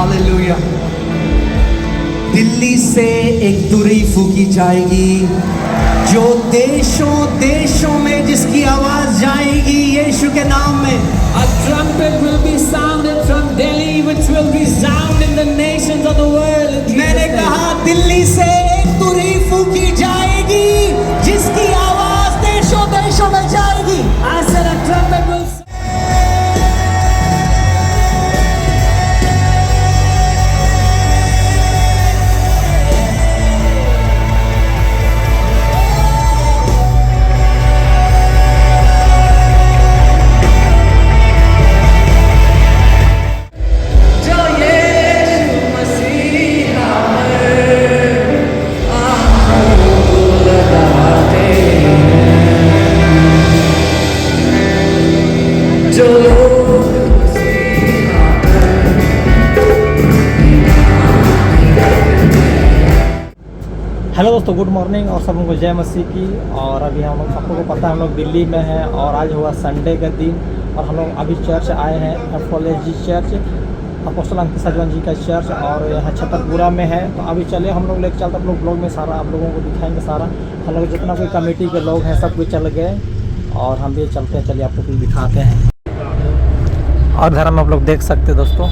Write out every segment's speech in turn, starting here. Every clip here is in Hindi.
हालेलुया। दिल्ली से एक तुरही फूकी जाएगी, जो देशों देशों में जिसकी आवाज जाएगी यीशु के नाम में। A trumpet will be sounded from Delhi, which will resound in the nations of the world. मैंने कहा दिल्ली से एक तुरही फूकी जाएगी, जिसकी आवाज देशों देशों में जाएगी। I said a trumpet will. Hello दोस्तों, गुड मॉर्निंग और सब लोगों को जय मसीह की। और अभी हम लोग, आप लोगों को पता है हम लोग दिल्ली में हैं और आज हुआ संडे का दिन और हम लोग अभी चर्च आए हैं, एफओएलजी चर्च, अपोस्टल अंकित सजवन जी का चर्च, और यहाँ छतरपुरा में है। तो अभी चलिए हम लोग लेकर चलते, आप लोग ब्लॉग में सारा आप लोगों को दिखाएंगे सारा। हम लोग जितना कोई कमेटी के लोग हैं सब कोई चल गए और हम भी चलते हैं। चलिए आपको कुछ दिखाते हैं। और इधर हम आप लोग देख सकते हैं दोस्तों,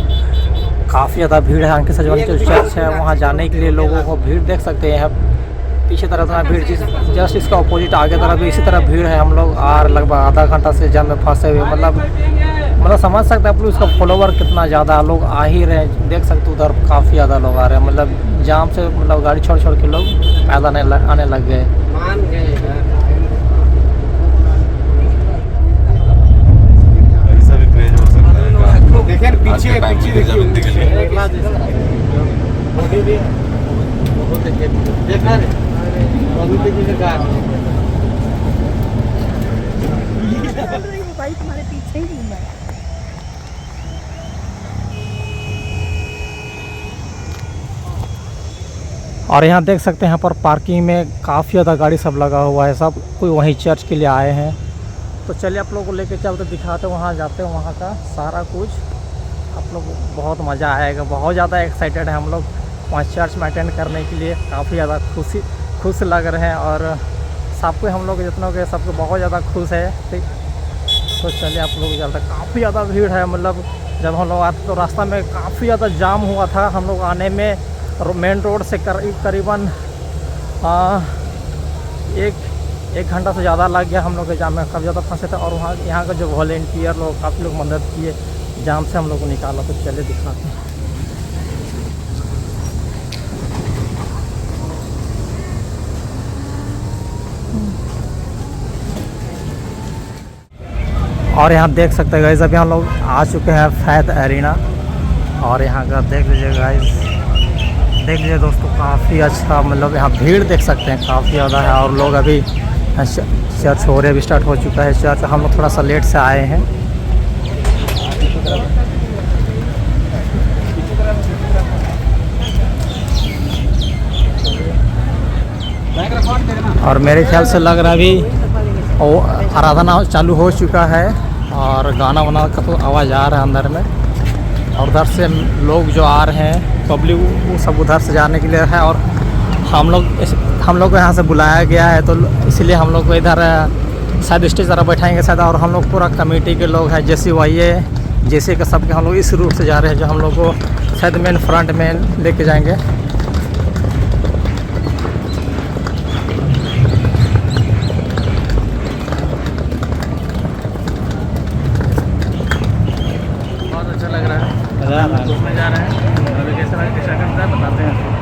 काफ़ी ज़्यादा भीड़ है। अंकित सजवन जो चर्च है वहाँ जाने के लिए लोगों को भीड़ देख सकते हैं। पीछे तरफ इतना भीड़, जस्ट इसका अपोजिट आगे तरफ भी इसी तरह भीड़ है। हम लोग आ लगभग आधा घंटा से जाम में फंसे हुए, मतलब समझ सकते हैं आप लोग इसका फॉलोवर कितना ज़्यादा लोग आ ही रहे हैं। देख सकते उधर काफ़ी ज़्यादा लोग आ रहे हैं, मतलब जाम से मतलब गाड़ी छोड़ छोड़ के लोग पैदल आने लग गए। तुम्हारे पीछे ही घूम रहा है। और यहाँ देख सकते हैं, यहाँ पर पार्किंग में काफ़ी ज़्यादा गाड़ी सब लगा हुआ है। सब कोई वहीं चर्च के लिए आए हैं। तो चलिए आप लोगों को लेके चलते, दिखाते, वहाँ जाते हैं, वहाँ का सारा कुछ आप लोग बहुत मज़ा आएगा। बहुत ज़्यादा एक्साइटेड है हम लोग वहाँ चर्च में अटेंड करने के लिए। काफ़ी ज़्यादा खुश लग रहे हैं और सबको हम लोग जितना के सबको बहुत ज़्यादा खुश है। तो चलिए आप लोग चलते। काफ़ी ज़्यादा भीड़ है, मतलब जब हम लोग आते तो रास्ता में काफ़ी ज़्यादा जाम हुआ था। हम लोग आने में मेन रोड से करीबन एक घंटा से ज़्यादा लग गया हम लोग के जाम में। काफ़ी ज़्यादा फंसे थे और वहाँ यहाँ का जो वॉलेंटियर लोग काफ़ी लोग मदद किए, जाम से हम लोग को निकाला। तो चलिए दिखाते हैं। और यहाँ देख सकते हैं गाइस, अभी हम लोग आ चुके हैं फैद एरिना। और यहाँ का देख लीजिए गाइस, देख लीजिए दोस्तों, काफ़ी अच्छा, मतलब यहाँ भीड़ देख सकते हैं काफ़ी ज़्यादा है। और लोग अभी चर्च हो रहे, अभी स्टार्ट हो चुका है चर्च। हम लोग थोड़ा सा लेट से आए हैं। और मेरे ख्याल से लग रहा है अभी आराधना चालू हो चुका है और गाना वाना का तो आवाज़ आ रहा है अंदर में। और उधर से लोग जो आ रहे हैं पब्लिक, वो सब उधर से जाने के लिए है। और हम लोग को यहाँ से बुलाया गया है, तो इसलिए हम लोग को इधर शायद स्टेज तरह बैठाएंगे शायद। और हम लोग पूरा कमेटी के लोग हैं, जैसे वाइए जैसे के सब के हम लोग इस रूट से जा रहे हैं, जो हम लोग को शायद मेन फ्रंट में लेके जाएंगे। घूमने जा रहे हैं, अभी कैसा करता है बताते हैं।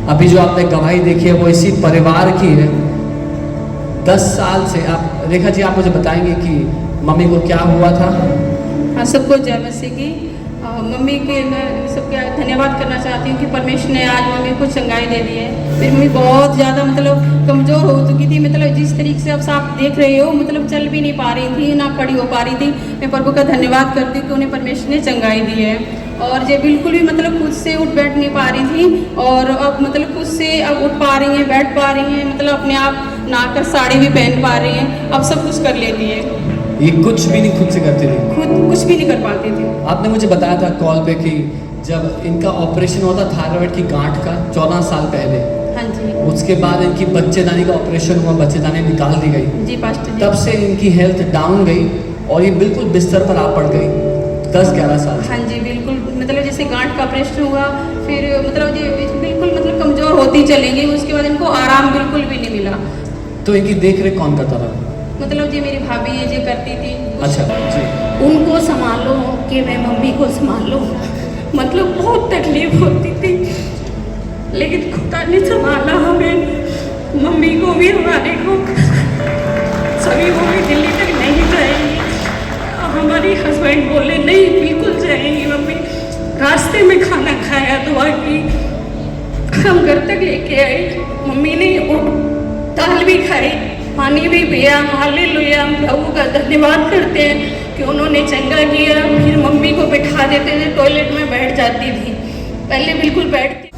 अभी जो आपने गवाही देखी है वो इसी परिवार की है। 10 साल से आप रेखा जी, आप मुझे बताएंगे कि मम्मी को क्या हुआ था? हाँ, सबको जय मसीह की। मम्मी के मैं सबके धन्यवाद करना चाहती हूँ कि परमेश्वर ने आज मम्मी को चंगाई दे दी है। फिर मम्मी बहुत ज़्यादा मतलब कमज़ोर हो चुकी थी, मतलब जिस तरीके से अब आप देख रहे हो, मतलब चल भी नहीं पा रही थी, ना खड़ी हो पा रही थी। मैं प्रभु का धन्यवाद करती हूँ कि उन्हें परमेश्वर ने चंगाई दी है। और ये बिल्कुल भी मतलब खुद से उठ बैठ नहीं पा रही थी, और अब मतलब खुद से अब उठ पा रही हैं, बैठ पा रही हैं, मतलब अपने आप नहाकर साड़ी भी पहन पा रही हैं, अब सब कुछ कर लेती है। ये कुछ भी नहीं खुद से करती थी? खुद कुछ भी नहीं कर पाती थी। आपने मुझे बताया था कॉल पे कि जब इनका ऑपरेशन हुआ था थायराइड की गांठ का 14 साल पहले, हाँ जी, उसके बाद इनकी बच्चेदानी का ऑपरेशन हुआ, बच्चेदानी निकाल दी गई। जी पास्टर जी। तब से इनकी हेल्थ डाउन गई और ये बिल्कुल बिस्तर पर आ पड़ गई 10-11 साल। हाँ जी, बिल्कुल मतलब जैसे गांठ का ऑपरेशन हुआ, फिर मतलब ये बिल्कुल मतलब कमज़ोर होती चली गई। उसके बाद इनको आराम बिल्कुल भी नहीं मिला। तो इनकी देख रेख कौन करता था? मतलब जी मेरी भाभी है जो करती थी। अच्छा जी। उनको संभालो कि मैं मम्मी को संभालूं, मतलब बहुत तकलीफ होती थी, लेकिन खुदा ने संभाला हमें, मम्मी को भी, हमारे को, सभी को भी। दिल्ली तक नहीं जाएंगी, हमारे हस्बैंड बोले नहीं बिल्कुल जाएंगी मम्मी। रास्ते में खाना खाया, दुआ की, हम घर तक लेके आए। मम्मी ने दाल भी खाई, पानी भी पिया। हालेलुया, हम प्रभु का धन्यवाद करते हैं कि उन्होंने चंगा किया। फिर मम्मी को बिठा देते थे, टॉयलेट में बैठ जाती थी, पहले बिल्कुल बैठती।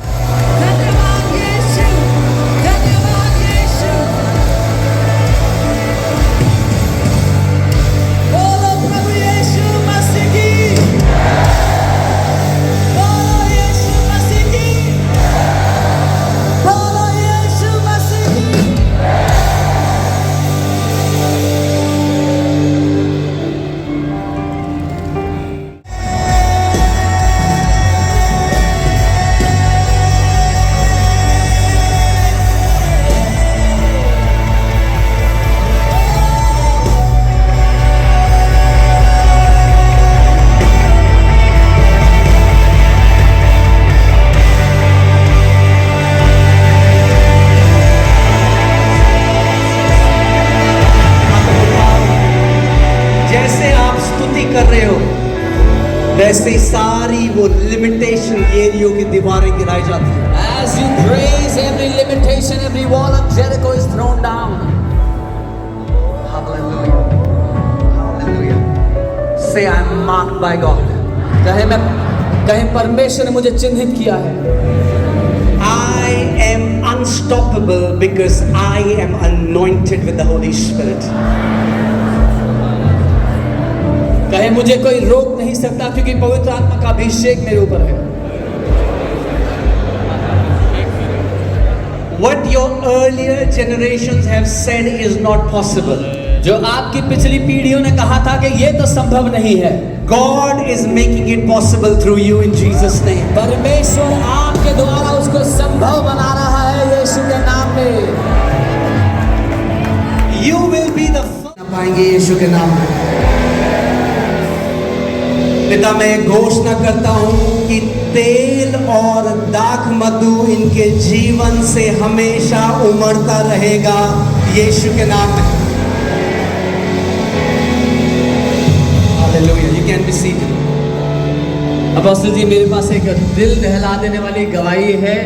कर रहे हो, वैसे ही सारी वो लिमिटेशन एरियो की दीवारें गिराई जाती हैं। As you praise, every limitation, every wall of Jericho is thrown down. Hallelujah. Hallelujah. Say I'm marked by God. कहें परमेश्वर ने मुझे चिन्हित किया है। I am unstoppable because I am anointed with the Holy Spirit. कहे मुझे कोई रोक नहीं सकता क्योंकि पवित्र आत्मा का अभिषेक मेरे ऊपर है। What your earlier generations have said is not possible. जो आपकी पिछली पीढ़ियों ने कहा था कि ये तो संभव नहीं है, God is making it possible through you in Jesus' name. परमेश्वर आपके द्वारा उसको संभव बना रहा है यीशु के नाम में। You will be the first पाएंगे यीशु के नाम में। पिता, मैं घोषणा करता हूँ कि तेल और दाख मधु इनके जीवन से हमेशा उमड़ता रहेगा यीशु के नाम में। Hallelujah, you can be seated. Apostle ji, मेरे पास एक दिल दहला देने वाली गवाही है,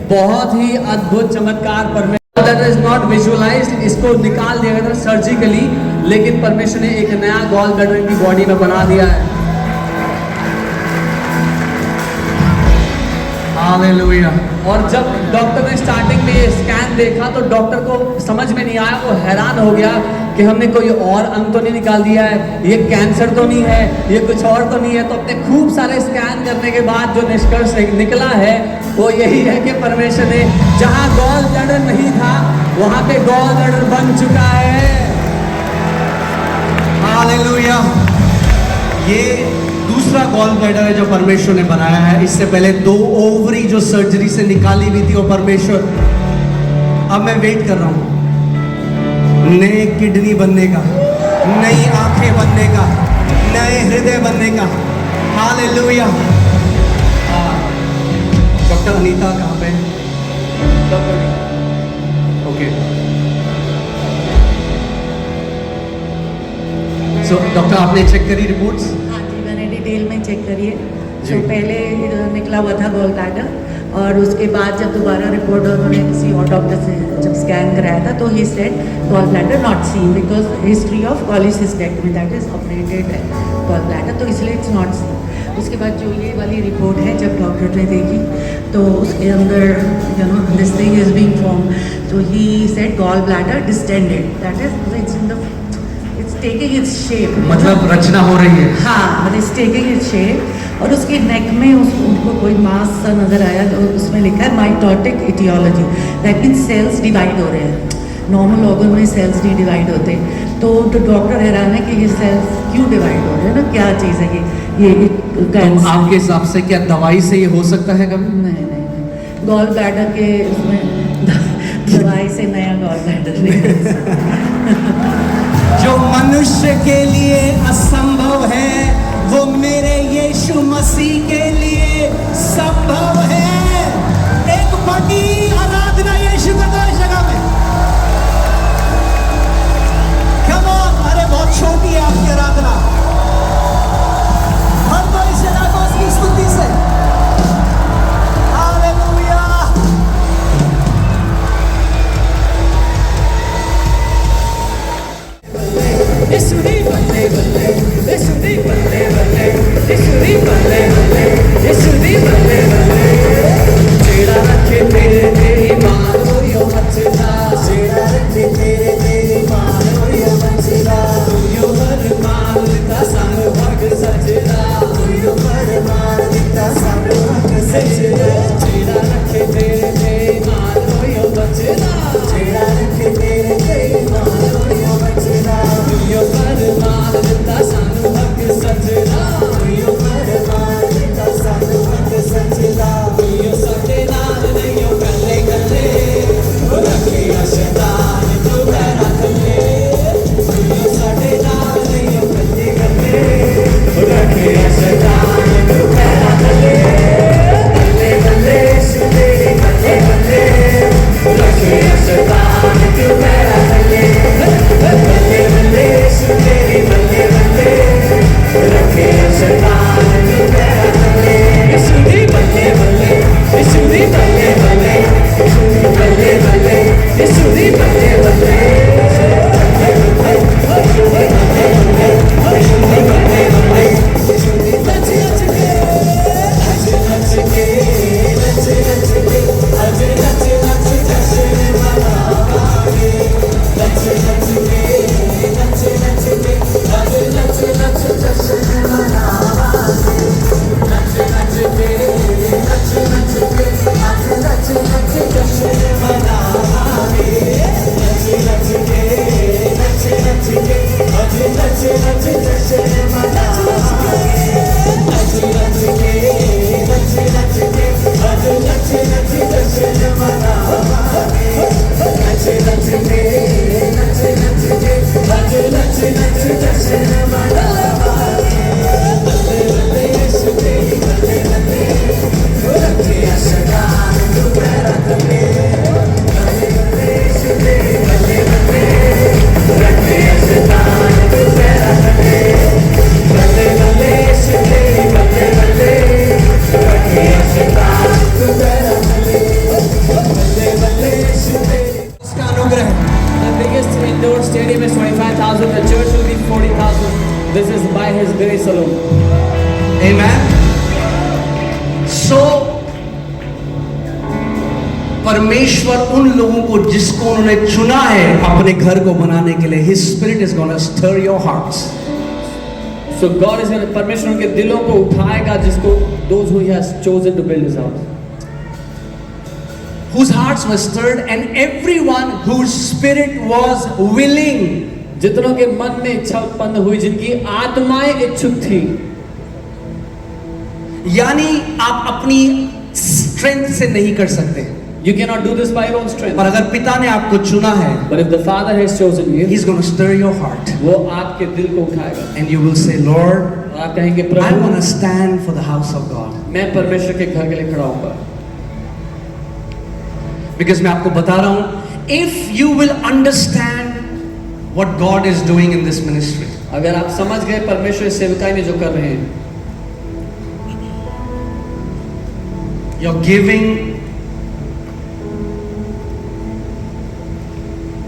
बहुत ही अद्भुत चमत्कार। परमेश्वर that is not visualized, इसको निकाल दिया गया था सर्जिकली, लेकिन परमेश्वर ने एक नया गॉल ब्लैडर की बॉडी में बना दिया है। हालेलुया। और जब डॉक्टर ने स्टार्टिंग में ये स्कैन देखा तो डॉक्टर को समझ में नहीं आया, वो हैरान हो गया कि हमने कोई और अंग तो नहीं निकाल दिया है, ये कैंसर तो नहीं है, ये कुछ और तो नहीं है। तो अपने खूब सारे स्कैन करने के बाद जो निष्कर्ष निकला है वो यही है कि परमेश्वर ने जहाँ गॉल ब्लैडर नहीं था वहाँ पे गॉल ब्लैडर बन चुका है। हालेलुया। ये दूसरा गॉल ब्लैडर है जो परमेश्वर ने बनाया है। इससे पहले 2 ओवरी जो सर्जरी से निकाली हुई थी वो परमेश्वर, अब मैं वेट कर रहा हूँ नए किडनी बनने का, नई आंखें बनने का, नए हृदय बनने का। हालेलुया। डॉक्टर अनीता कहाँ पे? Doctor okay. सो डॉक्टर आपने चेक करी रिपोर्ट्स? हाँ जी, मैंने डिटेल में चेक करी है। जी। तो पहले निकला हुआ था गॉल ब्लैडर, और उसके बाद जब दोबारा रिपोर्ट उन्होंने किसी और डॉक्टर से जब स्कैन कराया था तो ही said gall bladder not seen because history of polycystectomy, that is operated gall bladder, तो इसलिए इट्स नॉट सीन। उसके बाद जो ये वाली रिपोर्ट है जब डॉक्टर ने देखी तो उसके अंदर this thing is being form, तो ही said gall bladder distended, that is it's taking its shape, मतलब रचना हो रही है। हाँ, इट्स टेकिंग इट्स शेप। और उसके नेक में उनको कोई मास सा नज़र आया, तो उसमें लिखा है mitotic etiology, that means cells divide हो रहे हैं। नॉर्मल ऑर्गन में सेल्स नहीं डिवाइड होते, तो डॉक्टर हैरान है कि ये सेल्स क्यों डिवाइड हो रहे हैं ना, क्या चीज़ है ये तो आपके हिसाब से क्या दवाई से ये हो सकता है कभी? नहीं, गॉल ब्लैडर के उसमें दवाई से नया गॉल ब्लैडर नहीं। जो मनुष्य के लिए असंभव है वो मेरे यीशु मसीह के लिए संभव है। एक बड़ी आराधना यीशु को दो इस जगह में। Come on, अरे बहुत छोटी है आपकी आराधना। हर कोई इस जगह को उसकी स्तुति से। हालेलुया। यीशुदी बल्ले बल्ले, यीशुदी बल्ले बल्ले, यीशुदी बल्ले बल्ले, यीशुदी बल्ले बल्ले। जेड़ा रखे तेरे तेरी मान हो यो मचला, जेड़ा रखे तेरे तेरी मान हो यो मचला। यो हर मान दिता सानू भग सजदा, यो हर मान दिता सानू भग सजदा। जेड़ा रखे तेरे तेरी मान हो यो मचला, जेड़ा रखे तेरे तेरी मान हो यो मचला। यो हर मान दिता सानू भग सजदा, यो हर मान दिता सानू भग सजदा। यो साडे नाल नहीं यो गल्ले गल्ले, ओ रखे शैतान तू पैरा थल्ले। यो साडे नाल नहीं यो गल्ले गल्ले, ओ रखे शैतान तू पैरा थल्ले। बल्ले बल्ले यीशु तेरी बल्ले बल्ले, रखे शैतान तू पैरा थल्ले। बल्ले बल्ले यीशु तेरी बल्ले बल्ले, रखे शैतान तू पैरा थल्ले। यीशु दी बल्ले बल्ले, यीशु दी बल्ले बल्ले, यीशु दी बल्ले बल्ले, यीशु दी बल्ले बल्ले। यीशु दी बल्ले बल्ले, यीशु दी बल्ले बल्ले, यीशु दी नच नच के, नच नच के, नच नच के, आज नच नच जश्न मनावांगे। नच नच के, नच नच के, आज नच नच जश्न मनावांगे। नच नच के, नच नच के, आज नच नच जश्न मनावांगे। नच नच के, नच नच के, आज नच नच जश्न मनावांगे। नच नच के, नच नच के, आज नच नच जश्न मनावांगे। नच नच के, नच नच के, आज नच नच जश्न मनावांगे। बल्ले बल्ले यीशु तेरी बल्ले बल्ले, रखे शैतान तू पैरा थल्ले। बल्ले बल्ले यीशु तेरी बल्ले बल्ले, रखे शैतान तू पैरा थल्ले। बल्ले बल्ले यीशु तेरी बल्ले बल्ले, रखे शैतान तू पैरा थल्ले। बल्ले बल्ले यीशु तेरी। उसका अनुग्रह। The biggest indoor stadium is 25,000. The church will be 40,000. This is by His grace alone. Amen. So परमेश्वर उन लोगों को जिसको उन्होंने चुना है अपने घर को बनाने के लिए, His Spirit is gonna stir your hearts. So God is going to, परमेश्वर उनके दिलों को उठाएगा जिसको, those who He has chosen to build His house. Whose hearts were stirred and everyone whose spirit was willing. जितनों के मन में इच्छा उत्पन्न हुई, जिनकी आत्माएं इच्छुक थी। यानी आप अपनी स्ट्रेंथ से नहीं कर सकते, You cannot do this by your own strength. पर अगर पिता ने आपको चुना है, But if the Father has chosen you, He's going to stir your heart वो आपके दिल को उठाएगा। and you will say, Lord, और आप कहेंगे, I Prabhu want to stand for the house of God. मैं परमेश्वर के घर के लिए खड़ा होऊंगा। बिकॉज मैं आपको बता रहा हूं, if you will understand what God is doing in this ministry, अगर आप समझ गए परमेश्वर इस सेवकाई में जो कर रहे हैं, your giving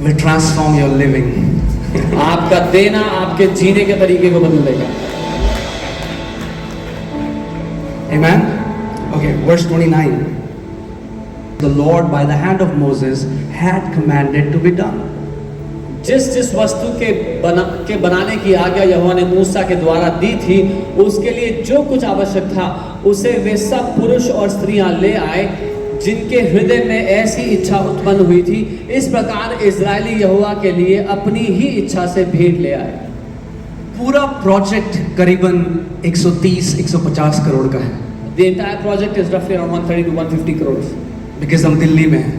will transform your living. आपका देना आपके जीने के तरीके को बदल देगा। Amen? Okay, verse 29. The Lord by the hand of Moses had commanded to be done. जिस वस्तु के बनाने की आज्ञा यहोवा ने मूसा के द्वारा दी थी, उसके लिए जो कुछ आवश्यक था उसे वे सब पुरुष और स्त्रियां ले आए जिनके हृदय में ऐसी इच्छा उत्पन्न हुई थी। इस प्रकार इजरायली यहोवा के लिए अपनी ही इच्छा से भेंट ले आए। पूरा प्रोजेक्ट करीबन 130-150 करोड़ का है। The entire project is roughly around 130 to 150 crores. Because हम दिल्ली में हैं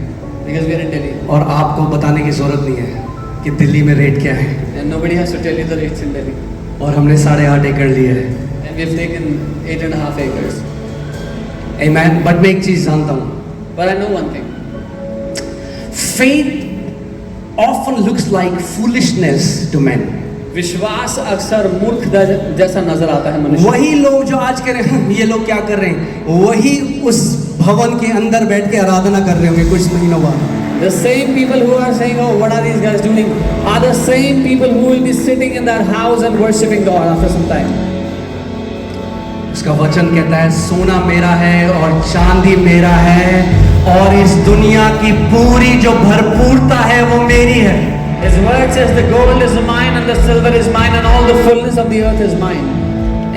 Because we are in Delhi. और आपको बताने की जरूरत नहीं है कि दिल्ली में रेट क्या है। And nobody has to tell you the rates in Delhi. और हमने 8.5 एकड़ लिए है। And we've taken 8.5 acres. Amen? But मैं एक चीज जानता हूँ, But I know one thing. faith often looks like foolishness to men. विश्वास अक्सर मूर्ख जैसा नजर आता है मनुष्य। वही लोग जो आज कह रहे हैं ये लोग क्या कर रहे हैं, वही उस भवन के अंदर बैठ के आराधना कर रहे होंगे कुछ महीनों बाद। The same people who are saying, "Oh, what are these guys doing?" are the same people who will be sitting in their house and worshiping God after some time. उसका वचन कहता है, सोना मेरा है और चांदी मेरा है और इस दुनिया की पूरी जो भरपूरता है वो मेरी है। His word says, "The gold is mine and the silver is mine and all the fullness of the earth is mine."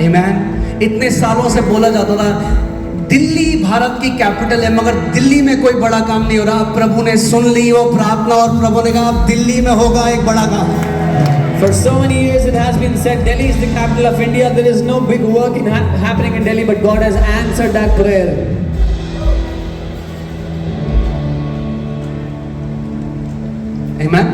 Amen? इतने सालों से बोला जाता था दिल्ली भारत की कैपिटल है, मगर दिल्ली में कोई बड़ा काम नहीं हो रहा। प्रभु ने सुन ली वो प्रार्थना और प्रभु ने कहा अब दिल्ली में होगा एक बड़ा काम। For so many years it has been said Delhi is the capital of India. There is no big work happening in Delhi, but God has answered that prayer. Amen?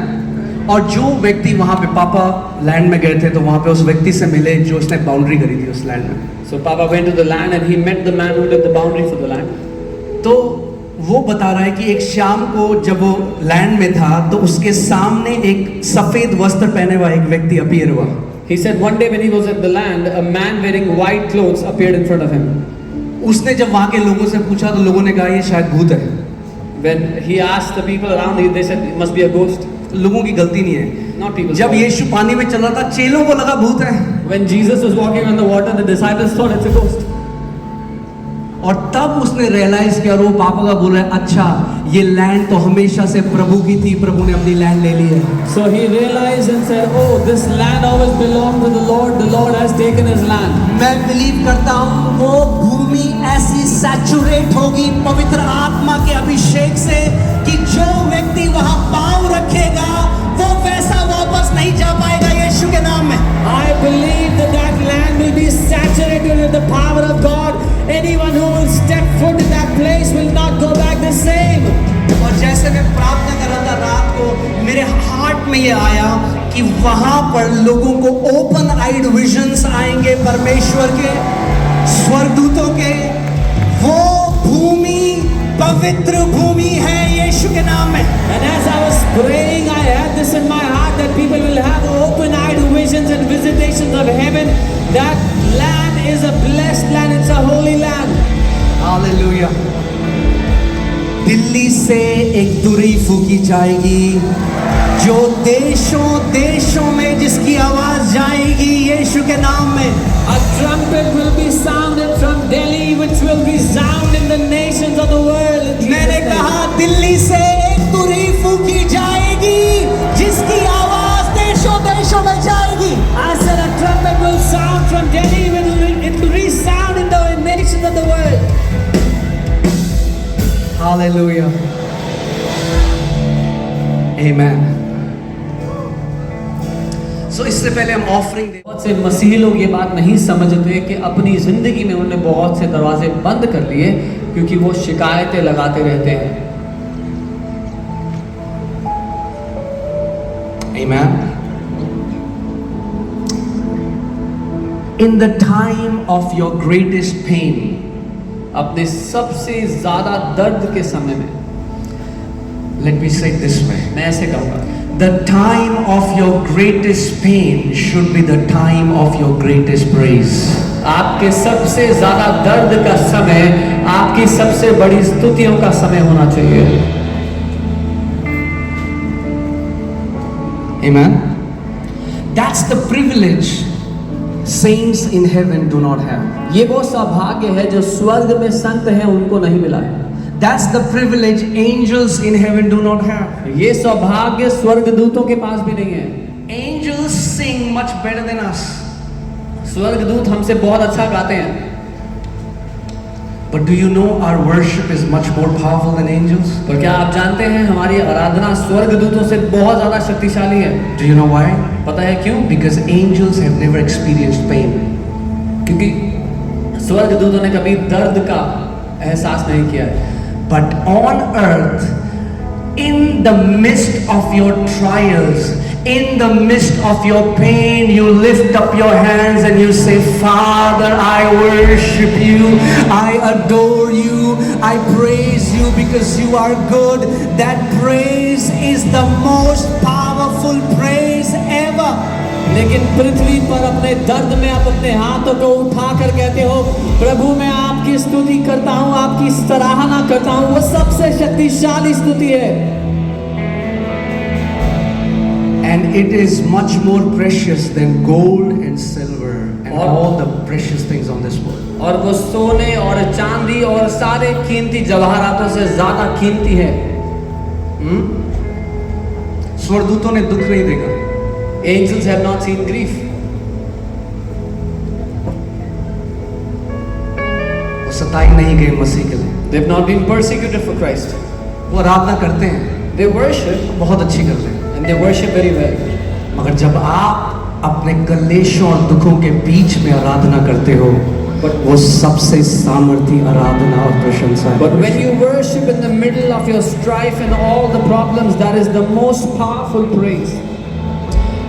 और जो व्यक्ति वहां पे पापा लैंड में गए थे तो वहां पे उस व्यक्ति से मिले जो उसने बाउंड्री करी थी उस लैंड में। So Papa went to the land and he met the man who did the boundary for the land. तो वो बता रहा है कि एक शाम को जब वो लैंड में था तो उसके सामने एक सफेद वस्त्र पहने हुआ एक व्यक्ति अपीयर हुआ। He said one day when he was at the land, a man wearing white clothes appeared in front of him. उसने जब वहां के लोगों से पूछा तो लोगों ने कहा ये शायद भूत है। When he asked the people around, they said it must be a ghost. लोगों की गलती नहीं है। Not people's जब fault. यीशु पानी में चल रहा था चेलों को लगा भूत है, When Jesus was walking on the water, the disciples thought it's a ghost. और तब उसने रियलाइज किया और वो पापा का बोल रहा है अच्छा ये लैंड तो हमेशा से प्रभु की थी, प्रभु ने अपनी लैंड ले ली है। So he realized and said, "Oh, this land always belonged to the Lord. The Lord has taken his land." मैं बिलीव करता हूँ वो भूमि ऐसी सैचुरेट होगी पवित्र आत्मा के अभिषेक से कि जो व्यक्ति वहां पांव रखेगा वो वैसा वापस नहीं जा पाएगा यीशु के नाम में। I believe that land will be saturated with the power of God. Anyone who will step foot in that place will not go back the same. और जैसे मैं प्रार्थना कर रहा था रात को मेरे हार्ट में ये आया कि वहां पर लोगों को ओपन आइड विजन्स आएंगे परमेश्वर के, स्वर्गदूतों के। वो भूमि पवित्र भूमि है यीशु के नाम में। And as I was praying, I had this in my heart that people will have open-eyed visions and visitations of heaven. That land is a blessed land. It's a holy land. Hallelujah. Delhi से एक तुरही फूकी जाएगी जो देशों देशों में जिसकी आवाज जाएगी यीशु के नाम में। A trumpet will be sounded from Delhi, which will resound in the nations of the world. in Jesus' मैंने name. कहा दिल्ली से एक तुरही फूकी जाएगी जिसकी आवाज देशों देशों में जाएगी। I said a trumpet will sound from Delhi, it will resound in the nations of the world. Hallelujah. Amen. So इससे पहले हम ऑफरिंग दे। बहुत से मसीही लोग ये बात नहीं समझते कि अपनी जिंदगी में उन्होंने बहुत से दरवाजे बंद कर लिए क्योंकि वो शिकायतें लगाते रहते हैं। Amen. In the time of your greatest pain, अपने सबसे ज्यादा दर्द के समय में Let me say it this way. मैं ऐसे कहूँगा, The time of your greatest pain should be the time of your greatest praise. आपके सबसे ज्यादा दर्द का समय आपकी सबसे बड़ी स्तुतियों का समय होना चाहिए। Amen. That's the privilege saints in heaven do not have. ये वो सौभाग्य है जो स्वर्ग में संत हैं उनको नहीं मिला है। That's the privilege angels in heaven do not have. ये सौभाग्य स्वर्गदूतों के पास भी नहीं है। Angels sing much better than us. स्वर्गदूत हमसे बहुत अच्छा गाते हैं। But do you know our worship is much more powerful than angels? पर क्या आप जानते हैं हमारी आराधना स्वर्गदूतों से बहुत ज्यादा शक्तिशाली है? Do you know why? पता है क्यों? Because angels have never experienced pain. क्योंकि स्वर्गदूतों ने कभी दर्द का एहसास नहीं किया है। But on earth, in the midst of your trials, in the midst of your pain, you lift up your hands and you say, Father, I worship you, I adore you, I praise you because you are good. That praise is the most powerful praise ever. लेकिन पृथ्वी पर अपने दर्द में आप अपने हाथों को उठाकर कहते हो, प्रभु मैं आपकी स्तुति करता हूँ, आपकी सराहना करता हूँ, वो सबसे शक्तिशाली स्तुति है। And it is much more precious than gold and silver and all the precious things on this world. और वो सोने और चांदी और सारे कीमती जवाहरातों से ज्यादा कीमती है। स्वर्गदूतों ने दुख नहीं देखा। Angels have not seen grief. वो सताए नहीं गए मसीह के लिए। They have not been persecuted for Christ. वो आराधना करते हैं, They worship बहुत अच्छी करते हैं। and they worship very well. मगर जब आप अपने कलेशों और दुखों के बीच में आराधना करते हो, वो सबसे सामर्थी आराधना और प्रशंसा है। But when you worship in the middle of your strife and all the problems, that is the most powerful praise.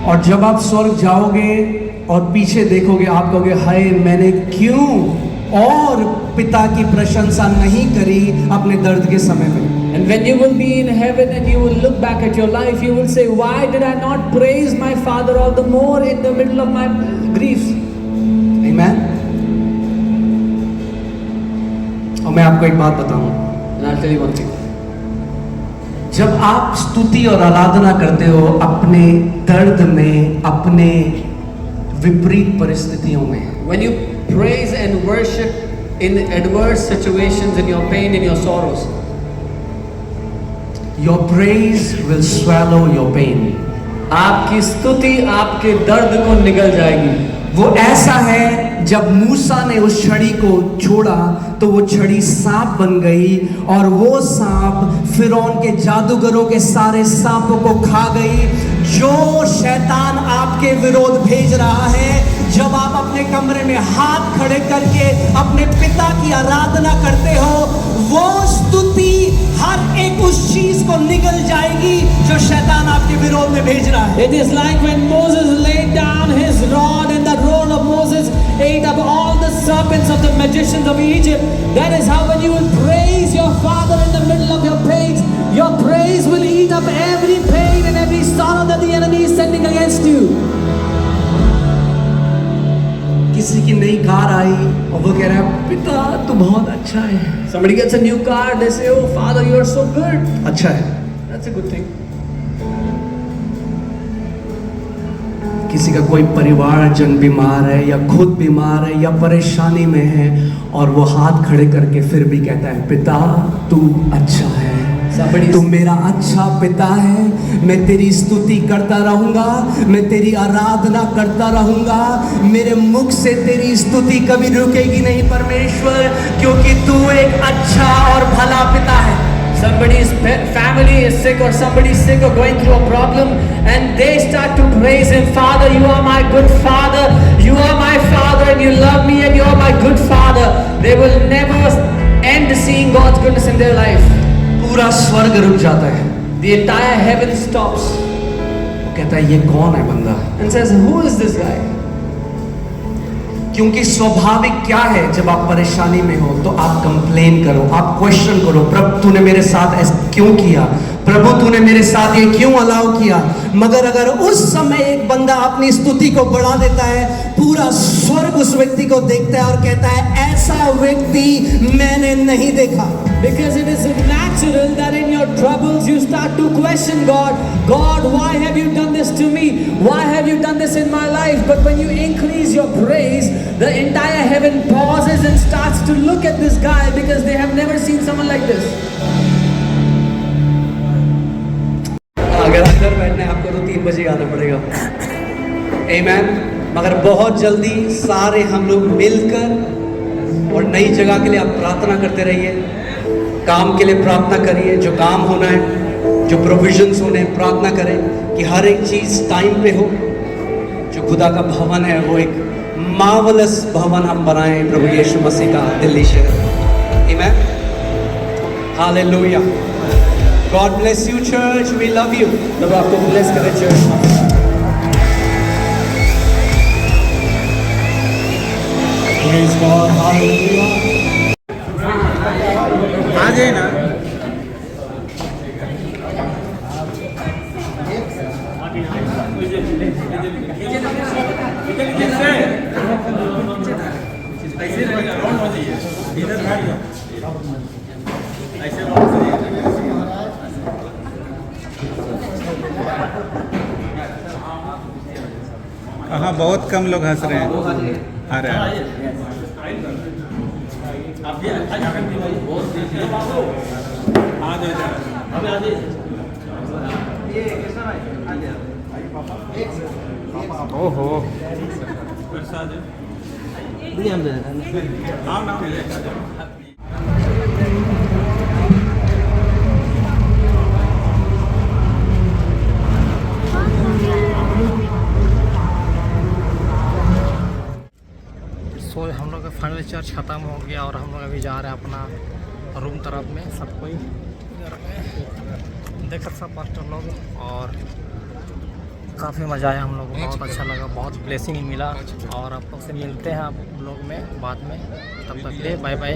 और जब आप स्वर्ग जाओगे और पीछे देखोगे, आप कहोगे हाय मैंने क्यों और पिता की प्रशंसा नहीं करी अपने दर्द के समय में। And when you will be in heaven and you will look back at your life, you will say, why did I not praise my Father all the more in the middle of my griefs? Amen. और मैं आपको एक बात बताऊं, And I'll tell you one thing. जब आप स्तुति और आराधना करते हो अपने दर्द में, अपने विपरीत परिस्थितियों में, When you praise and worship in adverse situations, in your pain, in your sorrows, your praise will swallow your pain. आपकी स्तुति आपके दर्द को निगल जाएगी। वो ऐसा है जब मूसा ने उस छड़ी को छोड़ा तो वो छड़ी सांप बन गई और वो सांप फिरौन के जादूगरों के सारे सांपों को खा गई। जो शैतान आपके विरोध भेज रहा है, जब आप अपने कमरे में हाथ खड़े करके अपने पिता की आराधना करते हो, वो स्तुति हर एक उस चीज को निगल जाएगी जो शैतान आपके विरोध में भेज रहा है। It is like when Moses laid down his rod and the rod of Moses ate up all the serpents of the magicians of Egypt. That is how when you will praise your Father in the middle of your pains, your praise will eat up every pain and every sorrow that the enemy is sending against you. किसी की नई कार आई और वो कह रहा है पिता तू बहुत अच्छा है। Somebody gets a new car, they say, oh Father, you are so good. अच्छा है। That's a good thing. किसी का कोई परिवारजन बीमार है या खुद बीमार है या परेशानी में है और वो हाथ खड़े करके फिर भी कहता है पिता तू अच्छा है, तू मेरा अच्छा पिता है, मैं तेरी स्तुति करता रहूंगा, मैं तेरी आराधना करता रहूंगा, मेरे मुख से तेरी स्तुति कभी रुकेगी नहीं परमेश्वर, क्योंकि तू एक अच्छा और भला पिता है। Somebody's family is sick or somebody's sick or going through a problem and they start to praise him, Father, you are my good Father, you are my Father and you love me and you are my good Father. They will never end seeing God's goodness in their life. पूरा स्वर्ग रुक जाता है। The entire heaven stops. वो कहता है ये कौन है बंदा, And says, who is this guy? क्योंकि स्वाभाविक क्या है जब आप परेशानी में हो तो आप कंप्लेन करो, आप क्वेश्चन करो, प्रभु तूने मेरे साथ ऐसा क्यों किया, प्रभु तूने मेरे साथ ये क्यों अलाउ किया। मगर अगर उस समय एक बंदा अपनी स्तुति को बढ़ा देता है, पूरा स्वर्ग उस व्यक्ति को देखता है और कहता है ऐसा व्यक्ति मैंने नहीं देखा। Because it is natural that in your troubles you start to question God. God, why have you done this to me? Why have you done this in my life? But when you increase your praise, the entire heaven pauses and starts to look at this guy because they have never seen someone like this. अगर अंदर बैठना है आपको तो 3 बजे आना पड़ेगा। आमीन। मगर बहुत जल्दी सारे हम लोग मिलकर और नई जगह के लिए आप प्रार्थना करते रहिए, काम के लिए प्रार्थना करिए, जो काम होना है, जो प्रोविजंस होने हैं, प्रार्थना करें कि हर एक चीज़ टाइम पे हो। जो खुदा का भवन है वो एक मार्वलस भवन हम बनाएं प्रभु यीशु मसीह का दिल्ली शहर। आमीन। Hallelujah. God bless you church, we love you। प्रभु आपको ब्लेस करे चर्च। Praise God, hallelujah। आ जाए ना। हाँ, बहुत कम लोग हंस रहे हैं। आ रहा है। ओहो। सो हम लोग का फाइनल चर्च ख़त्म हो गया और हम लोग अभी जा रहे हैं अपना रूम तरफ में। सब कोई घर में देख सकते पास्टर लोग, और काफ़ी मज़ा आया हम लोग को, बहुत अच्छा लगा, बहुत ब्लेसिंग मिला। और आप लोग से मिलते हैं आप लोग में बाद में, तब तक के लिए बाय बाय।